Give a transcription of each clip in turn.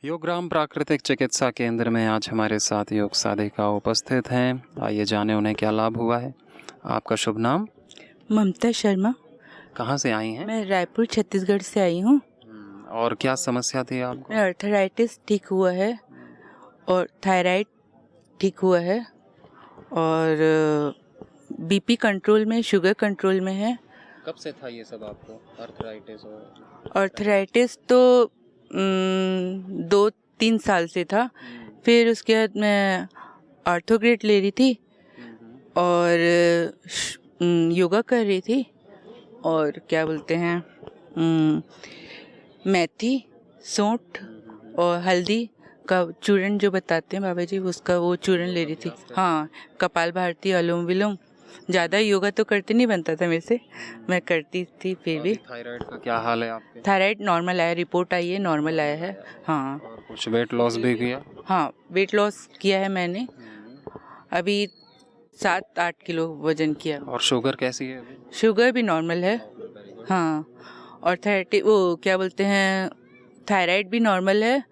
योगग्राम प्राकृतिक चिकित्सा केंद्र में आज हमारे साथ योग साधिका उपस्थित हैं। आइए जाने उन्हें क्या लाभ हुआ है। आपका शुभ नाम? ममता शर्मा। कहाँ से आई हैं? मैं रायपुर छत्तीसगढ़ से आई हूँ। और क्या समस्या थी आपको? मैं अर्थराइटिस ठीक हुआ है और थायराइड ठीक हुआ है और बीपी कंट्रोल में, शुगर कंट्रोल में है। कब से था ये सब आपको अर्थराइटिस? अर्थराइटिस तो 2-3 साल से था। फिर उसके बाद मैं ऑर्थोग्रेड ले रही थी और योगा कर रही थी और क्या बोलते हैं मेथी, सौंठ और हल्दी का चूर्ण जो बताते हैं बाबा जी, उसका वो चूर्ण ले रही थी। हाँ, कपालभाति, अनुलोम विलोम। ज़्यादा योगा तो करते नहीं बनता था मेरे से, मैं करती थी फिर भी। थायराइड का क्या हाल है आपके? थायराइड नॉर्मल आया, रिपोर्ट आई है, नॉर्मल आया है। हाँ। और कुछ वेट लॉस भी किया? हाँ, वेट लॉस किया है मैंने। अभी 7-8 किलो वजन किया। और शुगर कैसी है अभी? शुगर भी नॉर्मल है। हाँ, और वो क्या बोलते हैं, थायराइड भी नॉर्मल है।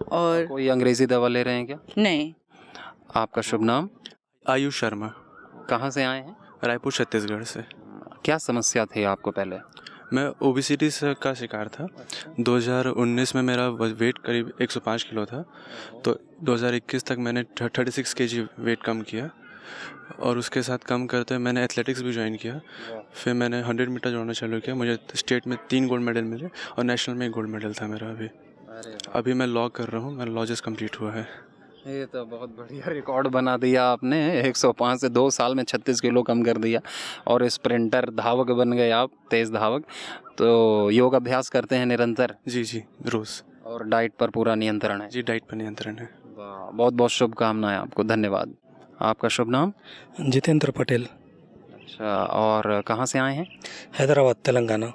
और कोई अंग्रेजी दवा ले रहे हैं क्या? नहीं। आपका शुभ नाम? आयुष शर्मा। कहाँ से आए हैं? रायपुर छत्तीसगढ़ से। क्या समस्या थी आपको पहले? मैं ओबेसिटी से का शिकार था। 2019 में मेरा वेट करीब 105 किलो था, तो 2021 तक मैंने 36 केजी वेट कम किया और उसके साथ कम करते मैंने एथलेटिक्स भी ज्वाइन किया। फिर मैंने 100 मीटर दौड़ना चालू किया। मुझे स्टेट में 3 गोल्ड मेडल मिले और नेशनल में 1 गोल्ड मेडल था मेरा। अभी मैं लॉ कर रहा हूँ, मेरा लॉ जस्ट कंप्लीट हुआ है। ये तो बहुत बढ़िया रिकॉर्ड बना दिया आपने। 105 से 2 साल में 36 किलो कम कर दिया और स्प्रिंटर धावक बन गए आप, तेज़ धावक। तो योग अभ्यास करते हैं निरंतर? जी जी, रोज़। और डाइट पर पूरा नियंत्रण है? जी, डाइट पर नियंत्रण है। बहुत बहुत शुभकामनाएं आपको, धन्यवाद। आपका शुभ नाम? जितेंद्र पटेल। अच्छा, और कहाँ से आए हैं? हैदराबाद, तेलंगाना।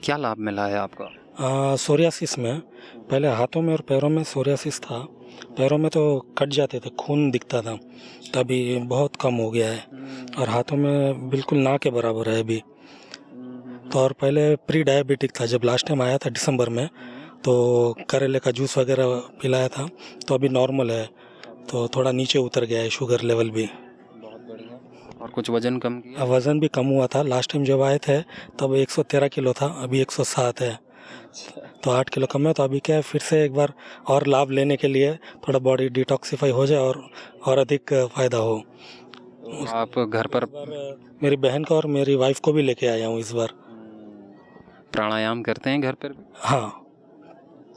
क्या लाभ मिला है आपको? सोरियासिस में, पहले हाथों में और पैरों में सोरियासिस था। पैरों में तो कट जाते थे, खून दिखता था, तभी बहुत कम हो गया है और हाथों में बिल्कुल ना के बराबर है अभी। तो और पहले प्री डायबिटिक था। जब लास्ट टाइम आया था दिसंबर में, तो करेले का जूस वगैरह पिलाया था, तो अभी नॉर्मल है। तो थोड़ा नीचे उतर गया है शुगर लेवल भी। बहुत बढ़िया। और कुछ वजन कम किया? वज़न भी कम हुआ था। लास्ट टाइम जब आए थे तब 113 किलो था, अभी 107 है, तो 8 किलो कम है। तो अभी क्या है, फिर से एक बार और लाभ लेने के लिए थोड़ा बॉडी डिटॉक्सिफाई हो जाए और अधिक फ़ायदा हो। आप घर पर मेरी बहन को और मेरी वाइफ को भी लेके आया हूँ इस बार। प्राणायाम करते हैं घर पर भी? हाँ,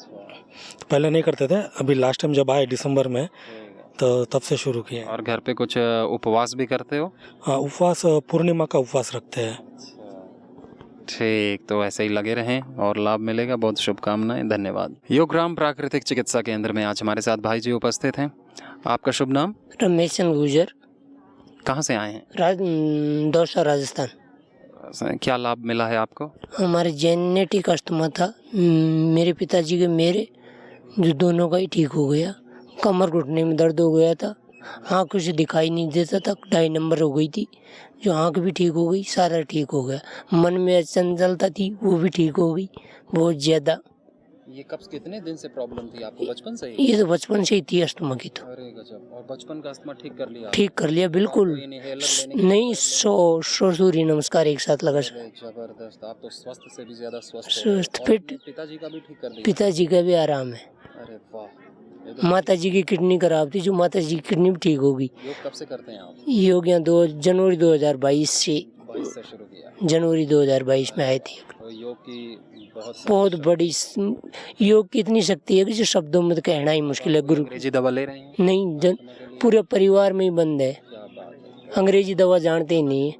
तो पहले नहीं करते थे, अभी लास्ट टाइम जब आए दिसंबर में तो तब से शुरू किए। और घर पे कुछ उपवास भी करते हो? हाँ, उपवास, पूर्णिमा का उपवास रखते हैं। ठीक, तो ऐसे ही लगे रहें और लाभ मिलेगा। बहुत शुभकामनाएं, धन्यवाद। योगग्राम प्राकृतिक चिकित्सा केंद्र में आज हमारे साथ भाई जी उपस्थित हैं। आपका शुभ नाम? रमेश चंद गुजर। कहाँ से आए हैं? दौसा, राजस्थान। क्या लाभ मिला है आपको? हमारे जेनेटिक अस्थमा था मेरे पिताजी के, मेरे जो दोनों का ही ठीक हो गया। कमर घुटने में दर्द हो गया था, आँखों से दिखाई नहीं देता था, 2.5 नंबर हो गई थी, जो आँख भी ठीक हो गई, सारा ठीक हो गया। मन में चंचलता थी, वो भी ठीक हो गई बहुत ज़्यादा। ये कब, कितने दिन से प्रॉब्लम थी आपको? बचपन से ही? ये तो बचपन से ही थी अस्थमा की। तो अरे गजब। और बचपन का अस्थमा ठीक कर लिया? ठीक कर लिया बिल्कुल। नहीं, 100 सूर्य नमस्कार एक साथ लगा। जबरदस्त। आप तो स्वस्थ से भी ज्यादा स्वस्थ हो। स्वस्थ, फिट। पिताजी का भी ठीक कर दिया? पिताजी का भी आराम है। अरे वाह। माता जी की किडनी खराब थी, जो माता जी की किडनी भी ठीक हो गई। योग कब से करते हैं आप? योग यहाँ 2 जनवरी 2022 से। 22 से शुरू किया? जनवरी 2022 में आए थे। तो योग की बहुत बड़ी योग की इतनी शक्ति है कि जो शब्दों में तो कहना ही मुश्किल है। गुरु अंग्रेजी दवा ले रहे हैं? नहीं, पूरे परिवार में ही बंद है, अंग्रेजी दवा जानते ही नहीं है।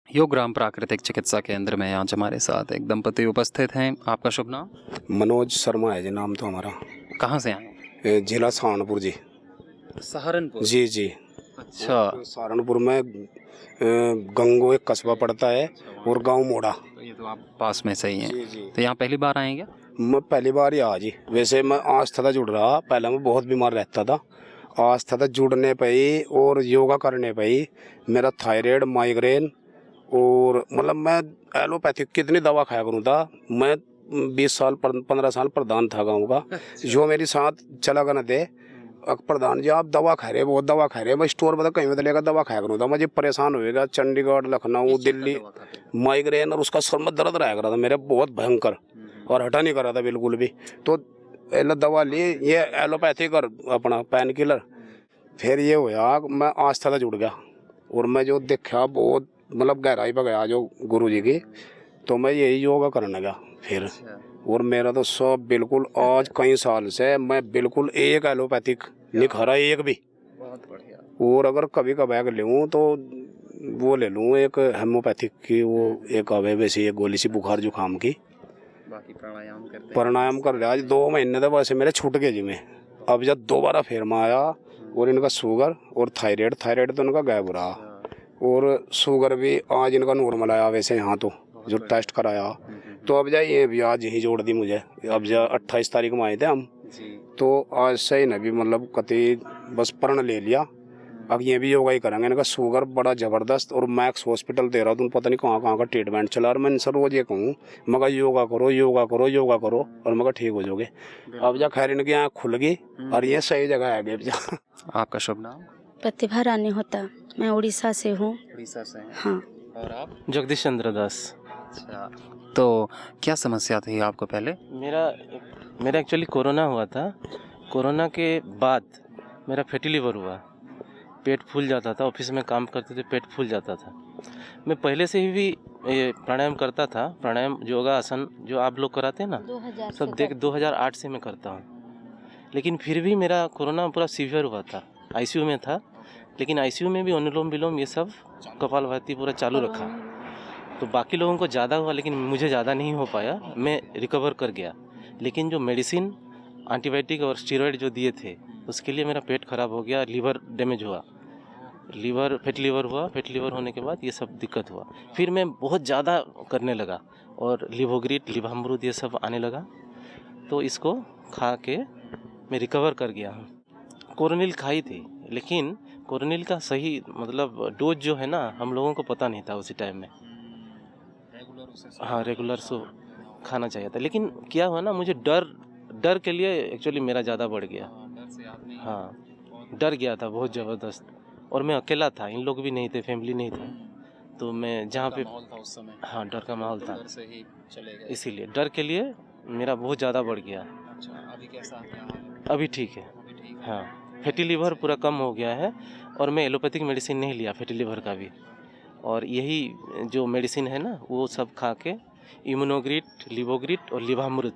योगग्राम प्राकृतिक चिकित्सा केंद्र में आज हमारे साथ एक दंपति उपस्थित हैं। आपका शुभ नाम? मनोज शर्मा है जी नाम तो हमारा। कहाँ से आए? जिला सहारनपुर जी। सहारनपुर? जी जी। अच्छा। सहारनपुर में गंगो एक कस्बा पड़ता है और गांव मोड़ा। तो ये तो आप पास में सही हैं। जी जी। तो यहाँ पहली बार आए क्या? मैं पहली बार ही आज ही, वैसे मैं आस्था था जुड़ रहा, पहले मैं बहुत बीमार रहता था। आस्था था जुड़ने पे ही और योगा करने पे ही मेरा थायराइड, माइग्रेन और मतलब मैं एलोपैथिक कितनी दवा खाया करूँ था, मैं 20 साल 15 साल प्रधान था गाँव का, जो मेरे साथ चला कर न दे प्रधान जी आप दवा खा रहे, वो दवा खा रहे, मैं स्टोर बता कहीं बदलेगा दवा खाया करूँ था, मुझे परेशान होएगा। चंडीगढ़, लखनऊ, दिल्ली माइग्रेन और उसका सर में दर्द रहा करा था मेरे बहुत भयंकर, और हटा नहीं करा था बिल्कुल भी। तो दवा ली, ये एलोपैथिक और अपना पेन किलर, फिर ये हुआ मैं आस्था से जुड़ गया, और मैं जो देखा बहुत मतलब गहराई पर गया जो गुरु जी की, तो मैं यही योगा करने लगा फिर। और मेरा तो सब बिल्कुल आज कई साल से मैं बिल्कुल एक एलोपैथिक नहीं खा रहा, एक भी। बहुत बढ़िया। और अगर कभी कभार लूँ तो वो ले लूँ एक हेमोपैथिक की, वो एक आवे वैसे एक गोली सी बुखार जुकाम की, बाकी प्राणायाम कर लिया। आज 2 महीने तो वैसे मेरे छूट गए जी में। अब जब दोबारा फिर में आया, और इनका शुगर और थायराइड तो इनका गायब रहा, और शुगर भी आज इनका नॉर्मल आया वैसे यहाँ तो जो टेस्ट कराया। तो अब जा ये भी आज यही जोड़ दी मुझे, अब जा 28 तारीख में आए थे हम, तो आज से ही भी मतलब कति बस प्रण ले लिया, अब ये भी योगा ही करेंगे। इनका शुगर बड़ा ज़बरदस्त, और मैक्स हॉस्पिटल दे रहा हूँ, तुम पता नहीं कहाँ का ट्रीटमेंट चला, और मैं इनसे रोज ये कहूँ मगर योगा करो योगा करो योगा करो, और मगर ठीक हो जाओगे। अब जा खैर इनकी आँख खुल गई, और ये सही जगह है अभी। आपका शुभ नाम? प्रतिभा रानी होता, मैं उड़ीसा से हूँ। उड़ीसा से हैं? हाँ। और आप? जगदीश चंद्र दास। अच्छा, तो क्या समस्या थी आपको पहले? मेरा एक्चुअली कोरोना हुआ था। कोरोना के बाद मेरा फैटी लिवर हुआ, पेट फूल जाता था, ऑफिस में काम करते थे पेट फूल जाता था। मैं पहले से ही भी ये प्राणायाम करता था, प्राणायाम योगा आसन जो आप लोग कराते हैं ना, सब देख 2008 से मैं करता हूँ। लेकिन फिर भी मेरा कोरोना पूरा सीवियर हुआ था, आईसीयू में था। लेकिन आईसीयू में भी अनुलोम विलोम ये सब कपालभाति पूरा चालू रखा। तो बाकी लोगों को ज़्यादा हुआ, लेकिन मुझे ज़्यादा नहीं हो पाया, मैं रिकवर कर गया। लेकिन जो मेडिसिन एंटीबायोटिक और स्टेरॉइड जो दिए थे, उसके लिए मेरा पेट खराब हो गया, लीवर डैमेज हुआ, फैटी लीवर हुआ। फैटी लीवर होने के बाद ये सब दिक्कत हुआ। फिर मैं बहुत ज़्यादा करने लगा, और लिवोग्रिट, लिवामृत ये सब आने लगा, तो इसको खा के मैं रिकवर कर गया हूँ। कोरोनिल खाई थी, लेकिन कोरोनिल का सही मतलब डोज जो है ना, हम लोगों को पता नहीं था उसी टाइम में। हाँ, रेगुलर सो खाना चाहिए था। लेकिन क्या हुआ ना, मुझे डर के लिए एक्चुअली मेरा ज़्यादा बढ़ गया। हाँ, डर गया था बहुत ज़बरदस्त, और मैं अकेला था, इन लोग भी नहीं थे, फैमिली नहीं था। तो मैं जहाँ पे उस समय हाँ डर का माहौल था, से ही चले गए। इसीलिए डर के लिए मेरा बहुत ज़्यादा बढ़ गया। अच्छा, अभी कैसा है? अभी ठीक है। हाँ, फैटी लीवर पूरा कम हो गया है, और मैं एलोपैथिक मेडिसिन नहीं लिया फैटी लीवर का भी। और यही जो मेडिसिन है ना, वो सब खा के इम्यूनोग्रिट, लिवोग्रिट और लिवामृत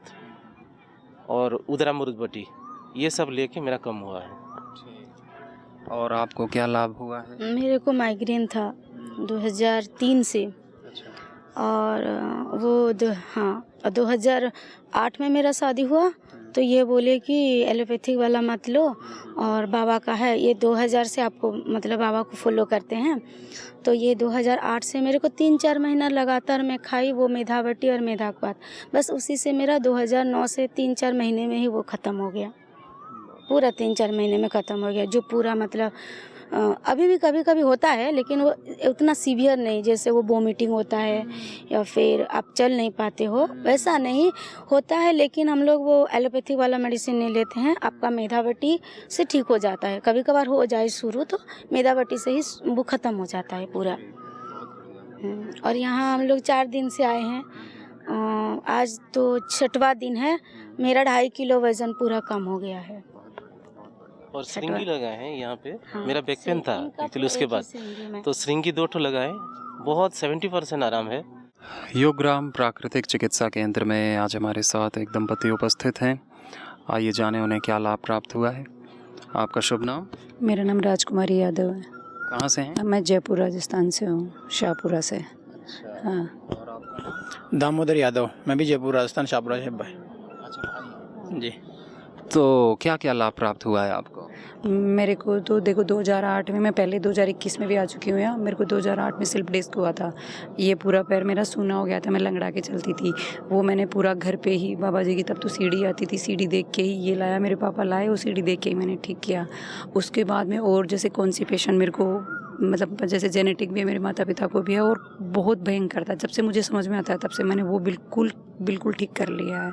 और उदरामृत बटी, ये सब लेके मेरा कम हुआ है। और आपको क्या लाभ हुआ है? मेरे को माइग्रेन था 2003 से, और वो 2008 में मेरा शादी हुआ, तो ये बोले कि एलोपैथिक वाला मत लो, और बाबा का है ये 2000 से आपको मतलब बाबा को फॉलो करते हैं। तो ये 2008 से मेरे को 3-4 महीना लगातार मैं खाई वो मेधावटी और मेधाक्वात, बस उसी से मेरा 2009 से 3-4 महीने में ही वो ख़त्म हो गया, पूरा 3-4 महीने में ख़त्म हो गया। जो पूरा मतलब अभी भी कभी कभी होता है, लेकिन वो उतना सीवियर नहीं, जैसे वो वोमिटिंग होता है या फिर आप चल नहीं पाते हो, वैसा नहीं होता है। लेकिन हम लोग वो एलोपैथिक वाला मेडिसिन नहीं लेते हैं, आपका मेधावटी से ठीक हो जाता है। कभी कभार हो जाए शुरू, तो मेधावटी से ही वो ख़त्म हो जाता है पूरा। और यहाँ हम लोग 4 दिन से आए हैं, आज तो 6वां दिन है। मेरा 2.5 किलो वज़न पूरा कम हो गया है। और श्रृंगी लगाए हैं यहाँ पे। हाँ, मेरा बैक पेन था एक्चुअली, उसके बाद तो श्रृंगी 2 ठो लगाए, बहुत 70% आराम है। योगग्राम प्राकृतिक चिकित्सा केंद्र में आज हमारे साथ एक दंपति उपस्थित हैं। आइए जाने उन्हें क्या लाभ प्राप्त हुआ है। आपका शुभ नाम? मेरा नाम राजकुमारी यादव है। कहाँ से हैं? मैं जयपुर राजस्थान से हूँ, शाहपुरा से। अच्छा, हाँ। और आपका नाम? दामोदर यादव, मैं भी जयपुर राजस्थान शाहपुरा से भाई। अच्छा भाई जी। तो क्या क्या लाभ प्राप्त हुआ है आपको? मेरे को तो देखो 2008 में, मैं पहले 2021 में भी आ चुकी हूँ यहाँ। मेरे को 2008 में स्लिप डिस्क हुआ था, ये पूरा पैर मेरा सूना हो गया था, मैं लंगड़ा के चलती थी। वो मैंने पूरा घर पे ही, बाबा जी की तब तो सीढ़ी आती थी, सीढ़ी देख के ही ये लाया, मेरे पापा लाए, वो सीढ़ी देख के ही मैंने ठीक किया। उसके बाद में और जैसे कॉन्स्टिपेशन मेरे को मतलब जैसे जेनेटिक भी है मेरे माता पिता को भी है, और बहुत भयंकर था। जब से मुझे समझ में आता है तब से मैंने वो बिल्कुल ठीक कर लिया है।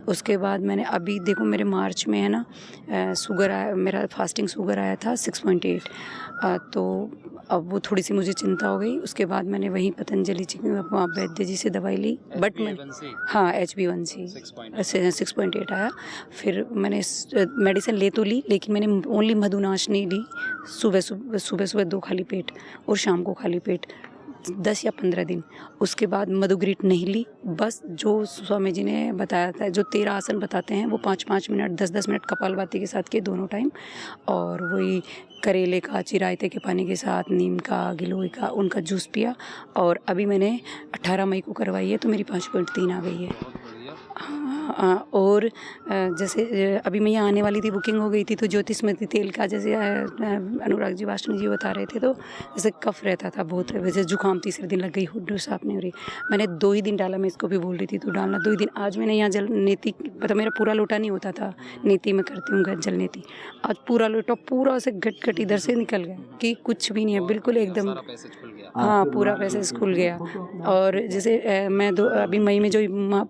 उसके बाद मैंने अभी देखो मेरे मार्च में है ना शुगर आया, मेरा फास्टिंग शुगर आया था 6.8, तो अब वो थोड़ी सी मुझे चिंता हो गई। उसके बाद मैंने वहीं पतंजलि वैद्य जी से दवाई ली, बट मैं हाँ HB1C 6.8 आया। फिर मैंने मेडिसिन ले तो ली, लेकिन मैंने ओनली मधुनाशनी ली, सुबह 2 खाली पेट और शाम को खाली पेट 10 या 15 दिन। उसके बाद मधुग्रीट नहीं ली, बस जो स्वामी जी ने बताया था, जो 13 आसन बताते हैं वो 5-5 मिनट 10-10 मिनट कपालभाति के साथ किए दोनों टाइम, और वही करेले का चिरायते के पानी के साथ, नीम का, गिलोय का, उनका जूस पिया। और अभी मैंने 18 मई को करवाई है, तो मेरी 5.3 आ गई है। और जैसे अभी मैं यहाँ आने वाली थी, बुकिंग हो गई थी, तो ज्योतिस्मृति तेल का जैसे अनुराग जी वाष्णी जी बता रहे थे, तो जैसे कफ रहता था बहुत, वैसे जुकाम तीसरे दिन लग गई, हुड्डू साफ नहीं हो रही। मैंने 2 ही दिन डाला, मैं इसको भी बोल रही थी तो डालना 2 ही दिन। आज मैंने यहाँ जल नेति, मतलब मेरा पूरा लोटा नहीं होता था, नेति में करती हूँ जल नेति, आज पूरा लोटा पूरा से घट इधर से निकल गया कि कुछ भी नहीं है, बिल्कुल एकदम, हाँ पूरा पैसेज खुल गया। और जैसे मैं अभी मई में जो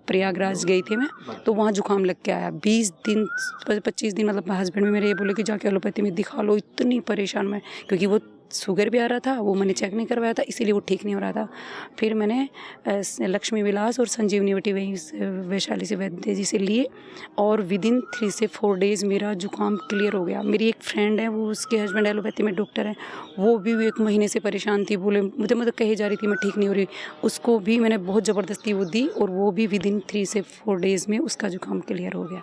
प्रयागराज गई थी मैं, तो वहाँ जुकाम लग के आया 20 दिन 25 दिन, मतलब हस्बैंड में मेरे ये बोले कि जाके एलोपैथी में दिखा लो। इतनी परेशान मैं, क्योंकि वो शुगर भी आ रहा था, वो मैंने चेक नहीं करवाया था, इसीलिए वो ठीक नहीं हो रहा था। फिर मैंने लक्ष्मी विलास और संजीवनी वटी वहीं वैशाली से वैद्य जी से लिए, और विदिन 3 से 4 डेज़ मेरा जुकाम क्लियर हो गया। मेरी एक फ्रेंड है, वो उसके हस्बैंड एलोपैथी में डॉक्टर हैं, वो भी 1 महीने से परेशान थी, बोले मुझे मतलब कही जा रही थी मैं ठीक नहीं हो रही, उसको भी मैंने बहुत ज़बरदस्ती वो दी, और वो भी विदिन 3 से 4 डेज़ में उसका जुकाम क्लियर हो गया।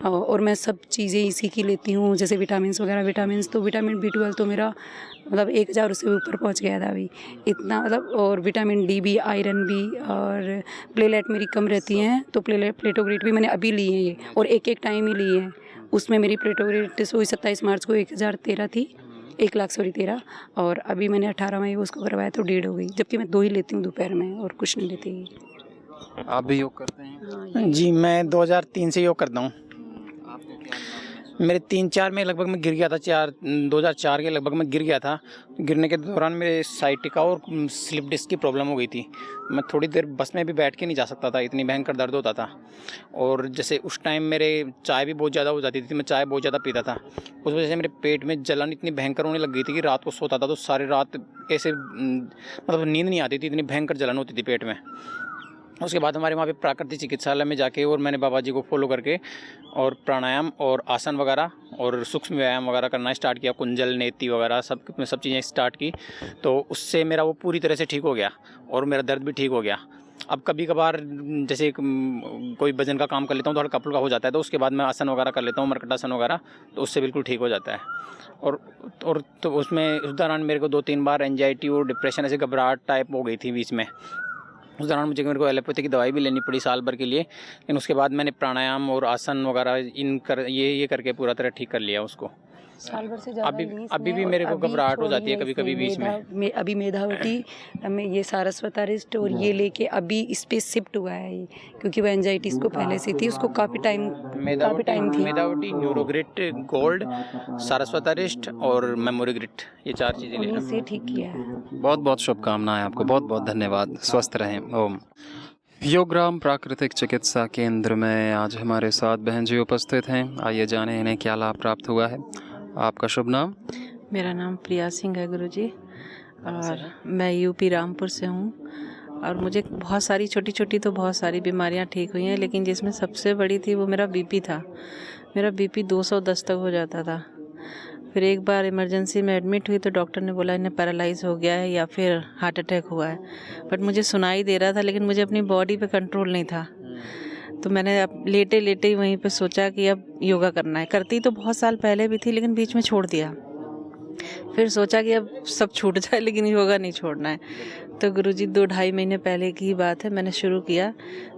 और मैं सब चीज़ें इसी की लेती हूँ, जैसे विटामिन्स वगैरह। विटामिन्स तो विटामिन B12 तो मेरा मतलब 1000 से ऊपर पहुँच गया था अभी, इतना मतलब। और विटामिन D भी, आयरन भी, और प्लेलेट मेरी कम रहती हैं, तो प्लेटोग्रेट भी मैंने अभी लिए हैं ये, और एक टाइम ही लिए हैं। उसमें मेरी प्लेटोग्रेट 27 मार्च को 1013 थी, 1,13,000, और अभी मैंने 18 मई को उसको करवाया तो 1.5 हो गई, जबकि मैं 2 ही लेती हूँ दोपहर में और कुछ नहीं लेती। आप भी योग करते हैं? जी, मैं 2003 से योग करता हूँ। मेरे 3-4 में लगभग मैं गिर गया था, 2004 के लगभग मैं गिर गया था। गिरने के दौरान मेरे साइटिका और स्लिप डिस्क की प्रॉब्लम हो गई थी। मैं थोड़ी देर बस में भी बैठ के नहीं जा सकता था, इतनी भयंकर दर्द होता था। और जैसे उस टाइम मेरे चाय भी बहुत ज़्यादा हो जाती थी, मैं चाय बहुत ज़्यादा पीता था, उस वजह से मेरे पेट में जलन इतनी भयंकर होने लग गई थी कि रात को सोता था तो सारी रात ऐसे मतलब नींद नहीं आती थी, इतनी भयंकर जलन होती थी पेट में। उसके बाद हमारे वहाँ पे प्राकृतिक चिकित्सालय में जाके, और मैंने बाबा जी को फॉलो करके और प्राणायाम और आसन वगैरह और सूक्ष्म व्यायाम वगैरह करना स्टार्ट किया, कुंजल नेति वगैरह सब चीज़ें स्टार्ट की, तो उससे मेरा वो पूरी तरह से ठीक हो गया और मेरा दर्द भी ठीक हो गया। अब कभी कभार जैसे कोई वजन का काम कर लेता हूँ, थोड़ा कपल का हो जाता है, तो उसके बाद मैं आसन वगैरह कर लेता हूँ, मरकटासन वगैरह, तो उससे बिल्कुल ठीक हो जाता है। और तो उसमें उस दौरान मेरे को 2-3 बार एंजाइटी और डिप्रेशन, ऐसे घबराहट टाइप हो गई थी बीच में। उस दौरान मेरे को एलोपैथी की दवाई भी लेनी पड़ी साल भर के लिए, लेकिन उसके बाद मैंने प्राणायाम और आसन वगैरह ये करके पूरा तरह ठीक कर लिया उसको। साल भर से ज़्यादा अभी भी मेरे को घबराहट हो जाती है कभी कभी बीच में। अभी मेधावटी में ये सारस्वतारिस्ट और ये लेके अभी इस पे शिफ्ट हुआ है ये, क्योंकि वो एंजाइटीज को पहले से थी, उसको काफ़ी टाइम थी। मेधावटी, न्यूरोग्रिट गोल्ड, सारस्वतारिस्ट और मेमोरी ग्रिट, ये 4 चीज़ें ले से ठीक किया है। बहुत बहुत शुभकामनाएं आपको, बहुत बहुत धन्यवाद, स्वस्थ रहें। ओम। योगराम प्राकृतिक चिकित्सा केंद्र में आज हमारे साथ बहन जी उपस्थित हैं। आइए जाने इन्हें क्या लाभ प्राप्त हुआ है। आपका शुभ नाम? मेरा नाम प्रिया सिंह है गुरुजी, और मैं यूपी रामपुर से हूँ। और मुझे बहुत सारी छोटी बहुत सारी बीमारियाँ ठीक हुई हैं, लेकिन जिसमें सबसे बड़ी थी वो मेरा बीपी था। मेरा बीपी 210 तक हो जाता था। फिर एक बार इमरजेंसी में एडमिट हुई तो डॉक्टर ने बोला इन्हें पैरालाइज हो गया है या फिर हार्ट अटैक हुआ है, बट मुझे सुनाई दे रहा था, लेकिन मुझे अपनी बॉडी पे कंट्रोल नहीं था। तो मैंने अब लेटे ही वहीं पे सोचा कि अब योगा करना है। करती तो बहुत साल पहले भी थी, लेकिन बीच में छोड़ दिया। फिर सोचा कि अब सब छूट जाए, लेकिन योगा नहीं छोड़ना है। तो गुरुजी 2-2.5 महीने पहले की बात है, मैंने शुरू किया।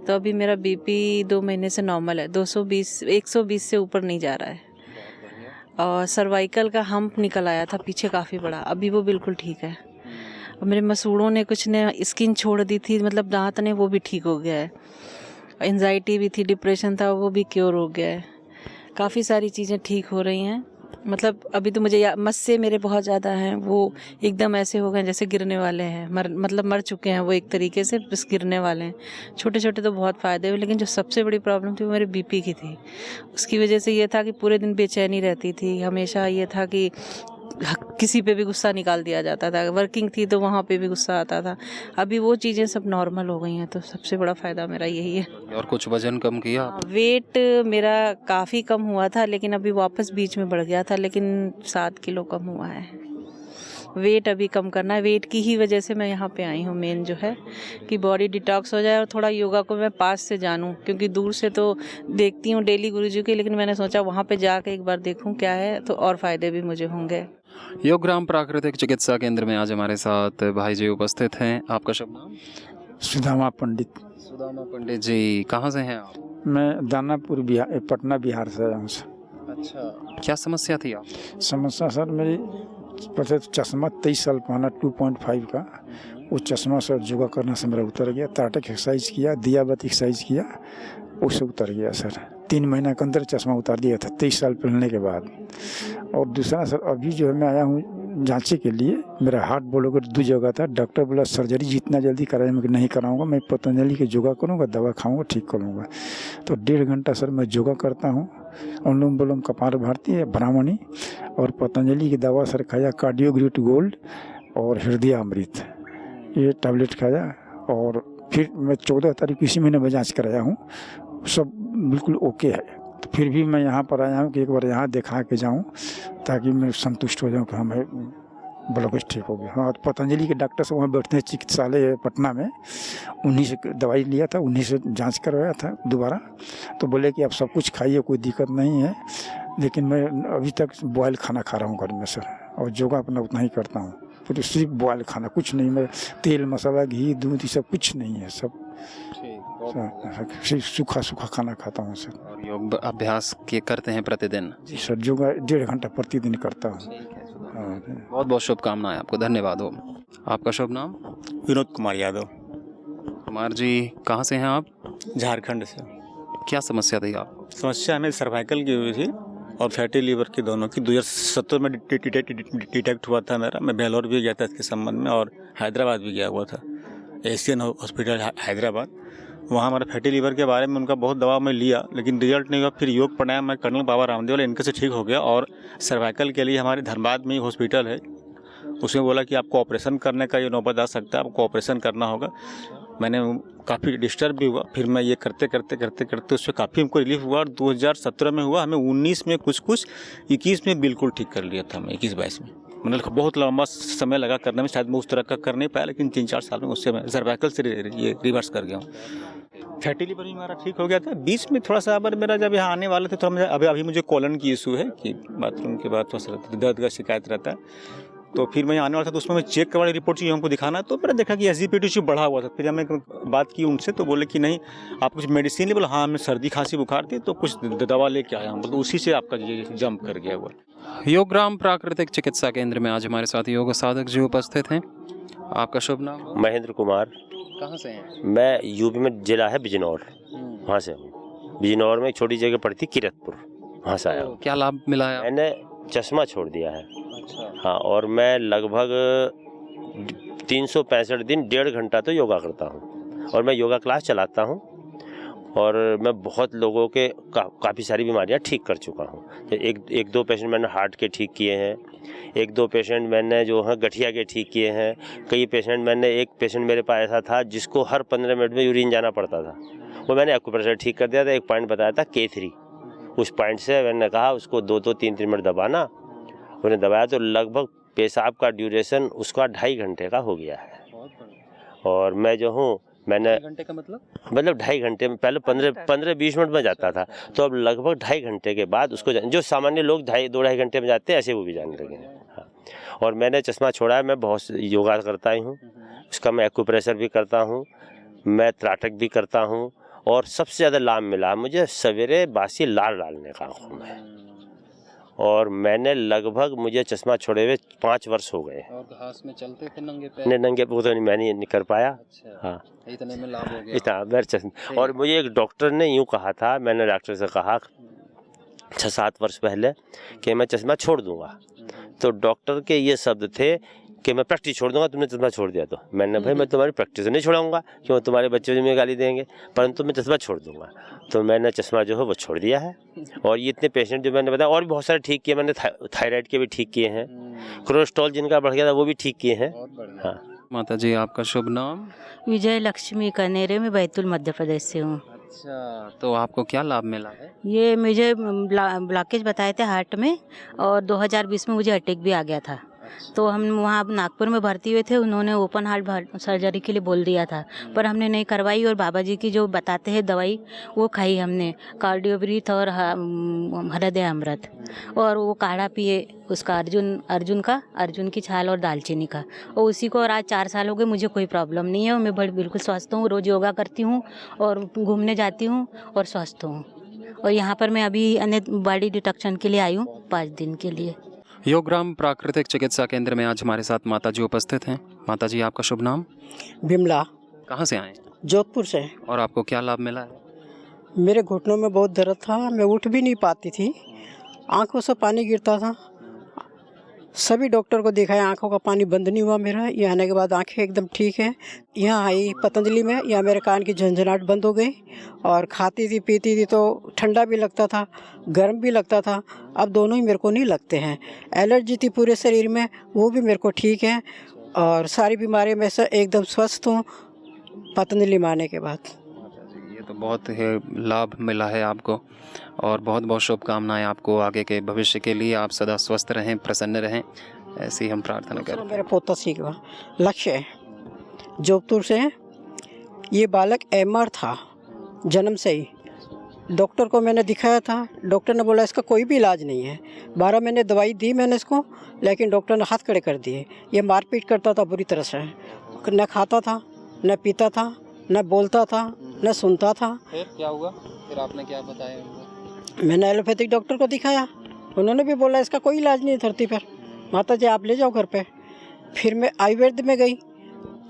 तो अभी मेरा बीपी 2 महीने से नॉर्मल है, 120 से ऊपर नहीं जा रहा है। और सर्वाइकल का हम्प निकल आया था पीछे काफ़ी बड़ा, अभी वो बिल्कुल ठीक है। और मेरे मसूड़ों ने कुछ ने स्किन छोड़ दी थी, मतलब दांत ने, वो भी ठीक हो गया है। एंजाइटी भी थी, डिप्रेशन था, वो भी क्योर हो गया है। काफ़ी सारी चीज़ें ठीक हो रही हैं। मतलब अभी तो मुझे मस्से मेरे बहुत ज़्यादा हैं, वो एकदम ऐसे हो गए जैसे गिरने वाले हैं, मतलब मर चुके हैं वो एक तरीके से, बस गिरने वाले हैं। छोटे छोटे तो बहुत फ़ायदे हुए, लेकिन जो सबसे बड़ी प्रॉब्लम थी वो मेरे बीपी की थी। उसकी वजह से ये था कि पूरे दिन बेचैनी रहती थी, हमेशा ये था कि किसी पे भी गुस्सा निकाल दिया जाता था, वर्किंग थी तो वहाँ पे भी गुस्सा आता था। अभी वो चीज़ें सब नॉर्मल हो गई हैं, तो सबसे बड़ा फ़ायदा मेरा यही है। और कुछ वजन कम किया? वेट मेरा काफ़ी कम हुआ था, लेकिन अभी वापस बीच में बढ़ गया था, लेकिन 7 किलो कम हुआ है। वेट अभी कम करना है, वेट की ही वजह से मैं यहाँ पे आई हूँ। मेन जो है कि बॉडी डिटॉक्स हो जाए और थोड़ा योगा को मैं पास से जानूँ, क्योंकि दूर से तो देखती हूँ डेली गुरुजी के, लेकिन मैंने सोचा वहाँ पे जाके एक बार देखूँ क्या है, तो और फ़ायदे भी मुझे होंगे। योगग्राम प्राकृतिक चिकित्सा केंद्र में आज हमारे साथ भाई जी उपस्थित हैं। आपका शुभ नाम? सुदामा पंडित। सुदामा पंडित जी, कहाँ से हैं आप? मैं दानापुर बिहार, पटना बिहार से आया हूँ सर। अच्छा, क्या समस्या थी आप? समस्या सर मेरी पता चश्मा 23 साल पहना 2.5 का, वो चश्मा सर योगा करने से मेरा उतर गया। ताटक एक्सरसाइज किया, दियाबत एक्सरसाइज किया, उससे उतर गया सर। 3 महीना के अंदर चश्मा उतार दिया था 23 साल पहनने के बाद। और दूसरा सर अभी जो है मैं आया हूँ जांचे के लिए, मेरा हार्ट ब्लॉकेज 2 जगह था। डॉक्टर बोला सर्जरी जितना जल्दी कराए मैं नहीं कराऊंगा, मैं पतंजलि के योगा करूंगा, दवा खाऊंगा, ठीक करूंगा। तो 1.5 घंटा सर मैं योगा करता हूँ, अनुलोम विलोम, कपालभाति है, ब्राह्मणी और पतंजलि की दवा सर खाया, कार्डियोग्रिट गोल्ड और हृदय अमृत, ये टैबलेट खाया। और फिर मैं 14 तारीख इसी महीने में जाँच कराया हूँ, सब बिल्कुल ओके है। तो फिर भी मैं यहाँ पर आया हूँ कि एक बार यहाँ दिखा के जाऊँ ताकि मैं संतुष्ट हो जाऊँ कि हमें ब्लॉकेज ठीक हो गया। हाँ, पतंजलि के डॉक्टर से वहाँ बैठते हैं चिकित्सालय पटना में, उन्हीं से दवाई लिया था, उन्हीं से जांच करवाया था दोबारा। तो बोले कि आप सब कुछ खाइए, कोई दिक्कत नहीं है, लेकिन मैं अभी तक बॉयल खाना खा रहा हूँ घर में सर, और योगा अपना उतना ही करता हूँ। फिर सिर्फ बॉयल खाना, कुछ नहीं, मैं तेल मसाला घी दूध ये सब कुछ नहीं है, सब सिर्फ सूखा सूखा खाना खाता हूँ सर। और योग अभ्यास के करते हैं प्रतिदिन? जी सर, योगा 1.5 घंटा प्रतिदिन करता हूँ। बहुत बहुत शुभकामनाएं आपको, धन्यवाद हो। आपका शुभ नाम? विनोद कुमार यादव। कुमार जी, कहाँ से हैं आप? झारखंड से। क्या समस्या थी आपको? समस्या हमें सर्वाइकल की हुई थी और फैटी लीवर की, दोनों की। 2017 में डिटेक्ट हुआ था मेरा। मैं बेलोर भी गया था इसके संबंध में और हैदराबाद भी गया हुआ था, एशियन हॉस्पिटल हैदराबाद। वहाँ हमारा फैटी लीवर के बारे में उनका बहुत दवा मैं लिया, लेकिन रिजल्ट नहीं हुआ। फिर योग प्राणायाम मैं कर्नल बाबा रामदेव वाले इनके से ठीक हो गया। और सर्वाइकल के लिए हमारे धनबाद में ही हॉस्पिटल है, उसमें बोला कि आपको ऑपरेशन करने का ये नौबत आ सकता है, आपको ऑपरेशन करना होगा। मैंने काफ़ी डिस्टर्ब भी हुआ, फिर मैं ये करते करते उससे काफ़ी हमको रिलीफ हुआ। और 2017 में हुआ, हमें 19 में कुछ 21 में बिल्कुल ठीक कर लिया था मैं, 21-22 में। मतलब बहुत लंबा समय लगा करने में, शायद मैं उस तरह का कर नहीं पाया, लेकिन 3-4 साल में उससे मैं सर्वाइकल से ये रिवर्स कर गया हूँ। फैटी लिवर भी हमारा ठीक हो गया था। बीच में थोड़ा सा अगर मेरा जब यहाँ आने वाले थे तो अभी मुझे कॉलन की इशू है कि बाथरूम के बाद थोड़ा सा दर्द का शिकायत रहता है। तो फिर मैं आने वाला था तो उसमें मैं चेक करवाने रिपोर्ट चाहिए हमको दिखाना, तो मैंने देखा कि SGPT बढ़ा हुआ था। फिर हमें बात की उनसे तो बोले कि नहीं आप कुछ मेडिसिन ले, बोला हाँ हमें सर्दी खांसी बुखार थी तो कुछ दवा लेके आया हूँ, तो उसी से आपका ये जंप कर गया हुआ। योगग्राम प्राकृतिक चिकित्सा केंद्र में आज हमारे साथ योग साधक जी उपस्थित हैं। आपका शुभ नाम? महेंद्र कुमार। कहाँ से हैं? मैं यूपी में जिला है बिजनौर, वहाँ से हूँ। बिजनौर में एक छोटी जगह पड़ती किरतपुर, वहाँ से आया हूँ। क्या लाभ मिला है? मैंने चश्मा छोड़ दिया है। अच्छा। हाँ, और मैं लगभग 365 दिन 1.5 घंटा तो योगा करता हूँ, और मैं योगा क्लास चलाता हूँ। और मैं बहुत लोगों के काफ़ी सारी बीमारियाँ ठीक कर चुका हूँ। एक दो पेशेंट मैंने हार्ट के ठीक किए हैं, 1-2 पेशेंट मैंने जो है गठिया के ठीक किए हैं। कई पेशेंट एक पेशेंट मेरे पास ऐसा था जिसको हर 15 मिनट में यूरिन जाना पड़ता था, वो मैंने एक्यूप्रेशर ठीक कर दिया था। एक पॉइंट बताया था K3, उस पॉइंट से मैंने कहा उसको 2-3 मिनट दबाना, उन्हें दबाया तो लगभग पेशाब का ड्यूरेशन उसका 2.5 घंटे का हो गया है। और मैं जो हूँ मैंने घंटे का मतलब 2.5 घंटे में, पहले 15-20 मिनट में जाता था, तो अब लगभग 2.5 घंटे के बाद उसको जो सामान्य लोग 2-2.5 घंटे में जाते हैं, ऐसे वो भी जाने लगे हैं। हाँ, और मैंने चश्मा छोड़ा है। मैं बहुत योगा करता ही हूँ, उसका मैं एक्यूप्रेशर भी करता हूँ, मैं त्राटक भी करता हूँ। और सबसे ज़्यादा लाभ मिला मुझे सवेरे बासी लाल डालने का आँखों में। और मैंने लगभग, मुझे चश्मा छोड़े हुए 5 वर्ष हो गए। और घास में चलते थे नंगे पैर? नहीं, नंगे वो तो मैं नहीं कर पाया। अच्छा। हाँ, इतने में लाभ हो गया। इतना मेरे चश्मा। और मुझे एक डॉक्टर ने यूँ कहा था, मैंने डॉक्टर से कहा 6-7 वर्ष पहले कि मैं चश्मा छोड़ दूंगा। तो डॉक्टर के ये शब्द थे कि मैं प्रैक्टिस छोड़ दूंगा, तुमने चश्मा छोड़ दिया तो। मैंने भाई मैं तुम्हारी प्रैक्टिस नहीं छोड़ाऊंगा, क्यों तुम्हारे बच्चे मुझे गाली देंगे, परंतु मैं चश्मा छोड़ दूंगा। तो मैंने चश्मा जो है वो छोड़ दिया है। और ये इतने पेशेंट जो मैंने बताया और भी बहुत सारे ठीक किए मैंने, थायराइड के भी ठीक किए हैं, कोलेस्ट्रॉल जिनका बढ़ गया था वो भी ठीक किए हैं। हाँ। माता जी आपका शुभ नाम? विजय लक्ष्मी कनेरे में बैतूल मध्य प्रदेश से हूँ। अच्छा, तो आपको क्या लाभ मिला है? ये मुझे ब्लॉकेज बताए थे हार्ट में, और 2020 में मुझे अटैक भी आ गया था। तो हम वहाँ नागपुर में भर्ती हुए थे, उन्होंने ओपन हार्ट सर्जरी के लिए बोल दिया था, पर हमने नहीं करवाई। और बाबा जी की जो बताते हैं दवाई वो खाई हमने, कार्डियोब्रीथ और हृदय अमृत, और वो काढ़ा पिए उसका अर्जुन की छाल और दालचीनी का, और उसी को। और आज 4 साल हो गए, मुझे कोई प्रॉब्लम नहीं है, और मैं बिल्कुल स्वस्थ हूँ। रोज़ योगा करती हूँ और घूमने जाती हूँ और स्वस्थ हूँ। और यहाँ पर मैं अभी अन्य बॉडी डिटॉक्शन के लिए आई हूँ 5 दिन के लिए। योगग्राम प्राकृतिक चिकित्सा केंद्र में आज हमारे साथ माता जी उपस्थित हैं। माता जी आपका शुभ नाम? बिमला। कहाँ से आए? जोधपुर से। और आपको क्या लाभ मिला है? मेरे घुटनों में बहुत दर्द था, मैं उठ भी नहीं पाती थी, आंखों से पानी गिरता था। सभी डॉक्टर को दिखाया, आंखों का पानी बंद नहीं हुआ मेरा। यहाँ आने के बाद आंखें एकदम ठीक है। यहाँ आई पतंजलि में, यहाँ मेरे कान की झंझनाहट बंद हो गई, और खाती थी पीती थी तो ठंडा भी लगता था, गर्म भी लगता था। अब दोनों ही मेरे को नहीं लगते हैं। एलर्जी थी पूरे शरीर में, वो भी मेरे को ठीक है, और सारी बीमारियों में से एकदम स्वस्थ हूँ पतंजलि में आने के बाद। ये तो बहुत ही लाभ मिला है आपको, और बहुत बहुत शुभकामनाएं आपको आगे के भविष्य के लिए। आप सदा स्वस्थ रहें, प्रसन्न रहें, ऐसी हम प्रार्थना करें। मेरा पोता सीखा लक्ष्य है, जोधपुर से। ये बालक एमआर था जन्म से ही। डॉक्टर को मैंने दिखाया था, डॉक्टर ने बोला इसका कोई भी इलाज नहीं है। 12 महीने दवाई दी मैंने इसको, लेकिन डॉक्टर ने हाथ खड़े कर दिए। ये मारपीट करता था बुरी तरह से, न खाता था, न पीता था, न बोलता था, न सुनता था। फिर क्या हुआ? फिर आपने क्या बताया? मैंने एलोपैथिक डॉक्टर को दिखाया, उन्होंने भी बोला इसका कोई इलाज नहीं है धरती पर, माता जी आप ले जाओ घर पे। फिर मैं आयुर्वेद में गई,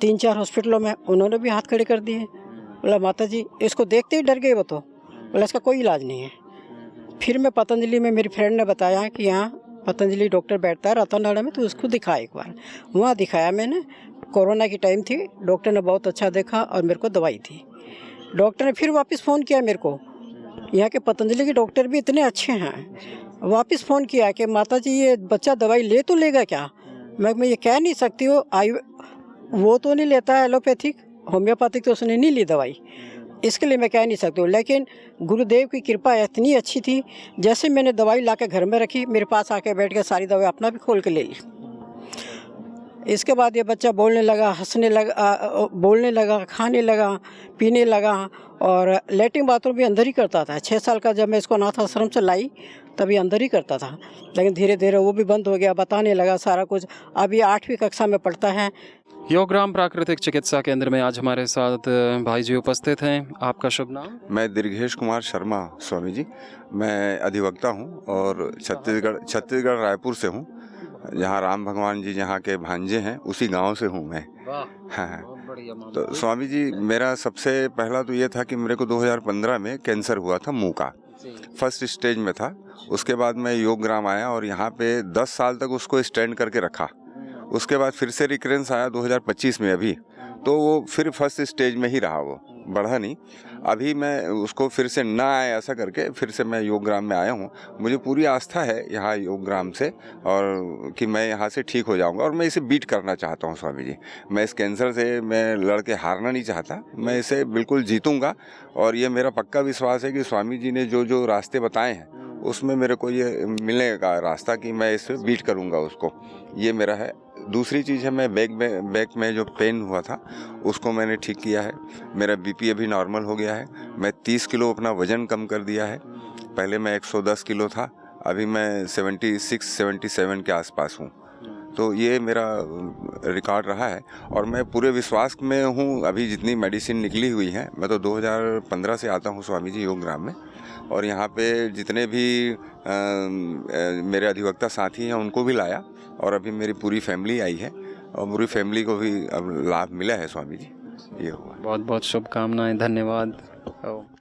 3-4 हॉस्पिटलों में, उन्होंने भी हाथ खड़े कर दिए। बोला माता जी, इसको देखते ही डर गए वो तो, बोला इसका कोई इलाज नहीं है। फिर मैं पतंजलि में, मेरी फ्रेंड ने बताया कि यहाँ पतंजलि डॉक्टर बैठता है रतननाड़ा में, तो उसको दिखा एक बार। वहाँ दिखाया मैंने, कोरोना की टाइम थी, डॉक्टर ने बहुत अच्छा देखा और मेरे को दवाई दी। डॉक्टर ने फिर वापस फ़ोन किया मेरे को, यहाँ के पतंजलि के डॉक्टर भी इतने अच्छे हैं। वापस फ़ोन किया कि माता जी ये बच्चा दवाई ले तो लेगा क्या? मैं ये कह नहीं सकती हूँ, वो तो नहीं लेता है एलोपैथिक, होम्योपैथिक तो उसने नहीं ली दवाई, इसके लिए मैं कह नहीं सकती हूँ। लेकिन गुरुदेव की कृपा इतनी अच्छी थी, जैसे मैंने दवाई ला के घर में रखी, मेरे पास आके बैठ के सारी दवाई अपना भी खोल के ले ली। इसके बाद ये बच्चा बोलने लगा, हंसने लगा, बोलने लगा, खाने लगा, पीने लगा, और लेटरिन बाथरूम भी अंदर ही करता था। 6 साल का जब मैं इसको अनाथ आश्रम से लाई तभी अंदर ही करता था, लेकिन धीरे धीरे वो भी बंद हो गया, बताने लगा सारा कुछ। अभी 8वीं कक्षा में पढ़ता है। योगग्राम प्राकृतिक चिकित्सा केंद्र में आज हमारे साथ भाई जी उपस्थित हैं। आपका शुभ नाम? मैं दीर्घेश कुमार शर्मा स्वामी जी, मैं अधिवक्ता हूँ और छत्तीसगढ़ रायपुर से हूँ। जहाँ राम भगवान जी जहाँ के भांजे हैं, उसी गांव से हूँ मैं। हाँ, तो स्वामी जी मेरा सबसे पहला तो ये था कि मेरे को 2015 में कैंसर हुआ था, मुंह का, फर्स्ट स्टेज में था। उसके बाद मैं योगग्राम आया और यहाँ पे 10 साल तक उसको स्टैंड करके रखा। उसके बाद फिर से रिकरेंस आया 2025 में अभी, तो वो फिर फर्स्ट स्टेज में ही रहा, वो बढ़ा नहीं। अभी मैं उसको फिर से ना आए ऐसा करके फिर से मैं योगग्राम में आया हूँ। मुझे पूरी आस्था है यहाँ योगग्राम से, और कि मैं यहाँ से ठीक हो जाऊँगा, और मैं इसे बीट करना चाहता हूँ स्वामी जी। मैं इस कैंसर से मैं लड़के हारना नहीं चाहता, मैं इसे बिल्कुल जीतूँगा। और ये मेरा पक्का विश्वास है कि स्वामी जी ने जो जो रास्ते बताए हैं उसमें मेरे को ये मिलेगा रास्ता कि मैं इसे बीट करूँगा उसको, ये मेरा है। दूसरी चीज़ है, मैं बैक में जो पेन हुआ था उसको मैंने ठीक किया है। मेरा बीपी अभी नॉर्मल हो गया है। मैं 30 किलो अपना वज़न कम कर दिया है। पहले मैं 110 किलो था, अभी मैं 76-77 के आसपास हूँ। तो ये मेरा रिकॉर्ड रहा है, और मैं पूरे विश्वास में हूँ। अभी जितनी मेडिसिन निकली हुई हैं, मैं तो 2015 से आता हूँ स्वामी जी योगग्राम में, और यहाँ पे जितने भी मेरे अधिवक्ता साथी हैं उनको भी लाया, और अभी मेरी पूरी फैमिली आई है, और पूरी फैमिली को भी अब लाभ मिला है स्वामी जी। ये हुआ। बहुत बहुत शुभकामनाएं, धन्यवाद।